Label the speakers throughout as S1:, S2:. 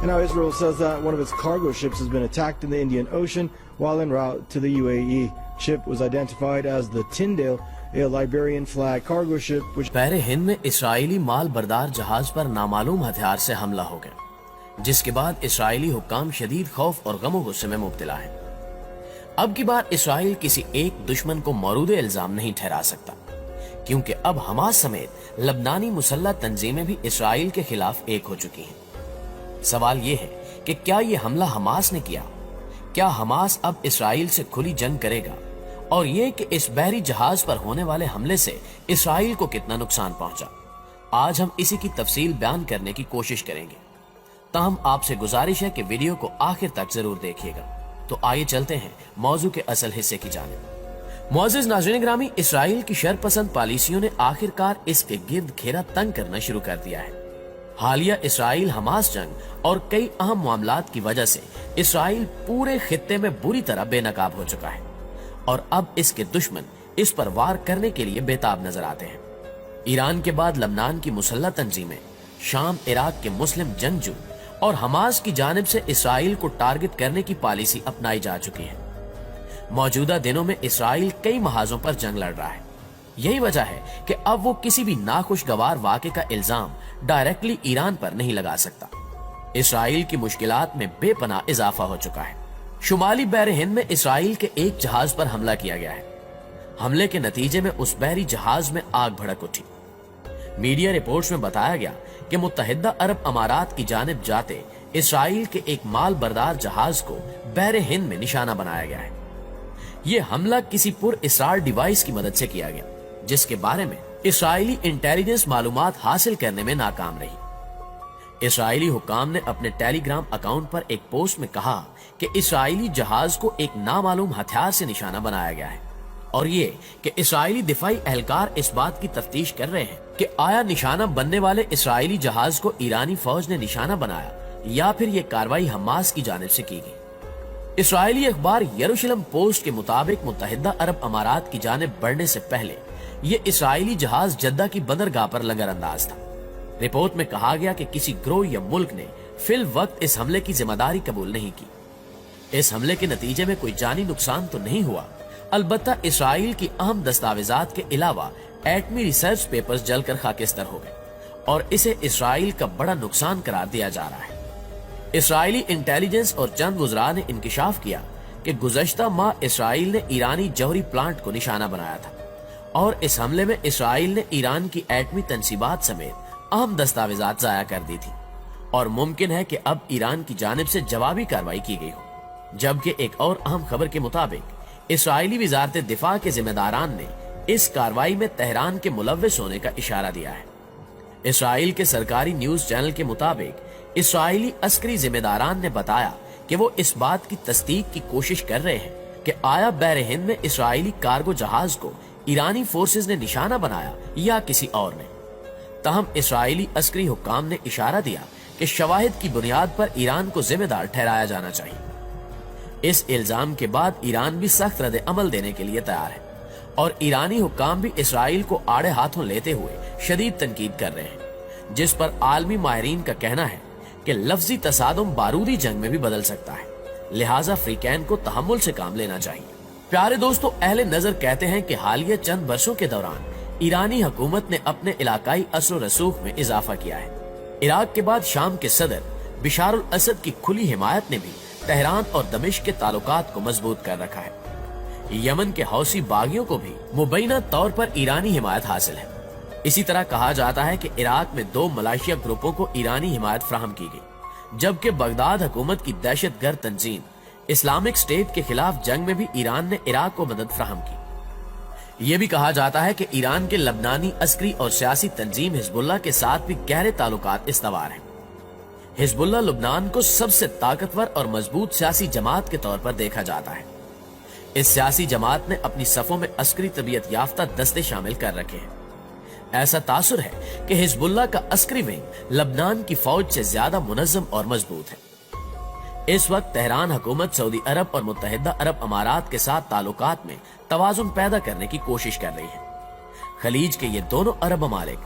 S1: And now Israel says that one of its cargo ships has been attacked in the Indian Ocean while en route to the UAE. Ship was identified as the Tyndale, a Liberian flag cargo ship which
S2: بحر ہند میں اسرائیلی مال بردار جہاز پر نامعلوم ہتھیار سے حملہ ہو گیا، جس کے بعد اسرائیلی حکام شدید خوف اور غم و غصے میں مبتلا ہیں۔ اب کی بار اسرائیل کسی ایک دشمن کو مورود الزام نہیں ٹھہرا سکتا، کیونکہ اب حماس سمیت لبنانی مسلح تنظیمیں بھی اسرائیل کے خلاف ایک ہو چکی ہیں۔ سوال یہ ہے کہ کیا یہ حملہ حماس نے کیا؟ کیا حماس اب اسرائیل سے کھلی جنگ کرے گا؟ اور یہ کہ اس بحری جہاز پر ہونے والے حملے سے اسرائیل کو کتنا نقصان پہنچا؟ آج ہم اسی کی تفصیل بیان کرنے کی کوشش کریں گے۔ تاہم آپ سے گزارش ہے کہ ویڈیو کو آخر تک ضرور دیکھیے گا۔ تو آئیے چلتے ہیں موضوع کے اصل حصے کی جانب۔ معزز ناظرین گرامی، اسرائیل کی شر پسند پالیسیوں نے آخر کار اس کے گرد گھیرا تنگ کرنا شروع کر دیا ہے۔ حالیہ اسرائیل حماس جنگ اور کئی اہم معاملات کی وجہ سے اسرائیل پورے خطے میں بری طرح بے نقاب ہو چکا ہے، اور اب اس کے دشمن اس پر وار کرنے کے لیے بےتاب نظر آتے ہیں۔ ایران کے بعد لبنان کی مسلح تنظیمیں، شام عراق کے مسلم جنگجو اور حماس کی جانب سے اسرائیل کو ٹارگٹ کرنے کی پالیسی اپنائی جا چکی ہے۔ موجودہ دنوں میں اسرائیل کئی محاذوں پر جنگ لڑ رہا ہے۔ یہی وجہ ہے کہ اب وہ کسی بھی ناخوشگوار واقعے کا الزام ڈائریکٹلی ایران پر نہیں لگا سکتا۔ اسرائیل کی مشکلات میں بے پناہ اضافہ ہو چکا ہے۔ شمالی بحر ہند میں اسرائیل کے ایک جہاز پر حملہ کیا گیا ہے۔ حملے کے نتیجے میں اس بحری جہاز میں آگ بھڑک اٹھی۔ میڈیا رپورٹس میں بتایا گیا کہ متحدہ عرب امارات کی جانب جاتے اسرائیل کے ایک مال بردار جہاز کو بحر ہند میں نشانہ بنایا گیا ہے۔ یہ حملہ کسی پر اسرار ڈیوائس کی مدد سے کیا گیا، جس کے بارے میں اسرائیلی انٹیلیجنس معلومات حاصل کرنے میں ناکام رہی۔ اسرائیلی حکام نے اپنے ٹیلی گرام اکاؤنٹ پر ایک پوسٹ میں کہا کہ اسرائیلی جہاز کو ایک نامعلوم ہتھیار سے نشانہ بنایا گیا ہے، اور یہ کہ اسرائیلی دفاعی اہلکار اس بات کی تفتیش کر رہے ہیں کہ آیا نشانہ بننے والے اسرائیلی جہاز کو ایرانی فوج نے نشانہ بنایا یا پھر یہ کارروائی حماس کی جانب سے کی گئی۔ اسرائیلی اخبار یروشلم پوسٹ کے مطابق متحدہ عرب امارات کی جانب بڑھنے سے پہلے یہ اسرائیلی جہاز جدہ کی بندرگاہ پر لنگر انداز تھا۔ رپورٹ میں کہا گیا کہ کسی گروہ یا ملک نے فی الوقت اس حملے کی ذمہ داری قبول نہیں کی۔ اس حملے کے نتیجے میں کوئی جانی نقصان تو نہیں ہوا، البتہ اسرائیل کی اہم دستاویزات کے علاوہ ایٹمی ریسرچ پیپرز جل کر خاکستر ہو گئے، اور اسے اسرائیل کا بڑا نقصان قرار دیا جا رہا ہے۔ اسرائیلی انٹیلیجنس اور چند وزراء نے انکشاف کیا کہ گزشتہ ماہ اسرائیل نے ایرانی جوہری پلانٹ کو نشانہ بنایا تھا، اور اس حملے میں اسرائیل نے ایران کی ایٹمی تنصیبات سمیت اہم دستاویزات ضائع کر دی تھی، اور ممکن ہے کہ اب ایران کی جانب سے جوابی کارروائی کی گئی ہو۔ جبکہ ایک اور اہم خبر کے مطابق اسرائیلی وزارت دفاع کے ذمہ داران نے اس کارروائی میں تہران کے ملوث ہونے کا اشارہ دیا ہے۔ اسرائیل کے سرکاری نیوز چینل کے مطابق اسرائیلی عسکری ذمہ داران نے بتایا کہ وہ اس بات کی تصدیق کی کوشش کر رہے ہیں کہ آیا بحر ہند میں اسرائیلی کارگو جہاز کو ایرانی فورسز نے نشانہ بنایا یا کسی اور نے۔ تاہم اسرائیلی عسکری حکام نے اشارہ دیا کہ شواہد کی بنیاد پر ایران کو ذمہ دار ٹھہرایا جانا چاہیے۔ اس الزام کے بعد ایران بھی سخت رد عمل دینے کے لیے تیار ہے، اور ایرانی حکام بھی اسرائیل کو آڑے ہاتھوں لیتے ہوئے شدید تنقید کر رہے ہیں، جس پر عالمی ماہرین کا کہنا ہے کہ لفظی تصادم بارودی جنگ میں بھی بدل سکتا ہے، لہٰذا فریقین کو تحمل سے کام لینا چاہیے۔ پیارے دوستو، اہل نظر کہتے ہیں کہ حالیہ چند برسوں کے دوران ایرانی حکومت نے اپنے علاقائی اثر و رسوخ میں اضافہ کیا ہے۔ عراق کے بعد شام کے صدر بشار الاسد کی کھلی حمایت نے بھی تہران اور دمشق کے تعلقات کو مضبوط کر رکھا ہے۔ یمن کے حوثی باغیوں کو بھی مبینہ طور پر ایرانی حمایت حاصل ہے۔ اسی طرح کہا جاتا ہے کہ عراق میں 2 ملائشیا گروپوں کو ایرانی حمایت فراہم کی گئی، جبکہ بغداد حکومت کی دہشت گرد تنظیم اسلامک اسٹیٹ کے خلاف جنگ میں بھی ایران نے عراق کو مدد فراہم کی۔ یہ بھی کہا جاتا ہے کہ ایران کے لبنانی عسکری اور سیاسی تنظیم حزب اللہ کے ساتھ بھی گہرے تعلقات استوار ہیں۔ حزب اللہ لبنان کو سب سے طاقتور اور مضبوط سیاسی جماعت کے طور پر دیکھا جاتا ہے۔ اس سیاسی جماعت نے اپنی صفوں میں عسکری طبیعت یافتہ دستے شامل کر رکھے ہیں۔ ایسا تاثر ہے کہ حزب اللہ کا عسکری ونگ لبنان کی فوج سے زیادہ منظم اور مضبوط ہے۔ اس وقت تہران حکومت سعودی عرب اور متحدہ عرب امارات کے ساتھ تعلقات میں توازن پیدا کرنے کی کوشش کر رہی ہے۔ خلیج کے یہ دونوں عرب ممالک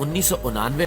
S2: 1999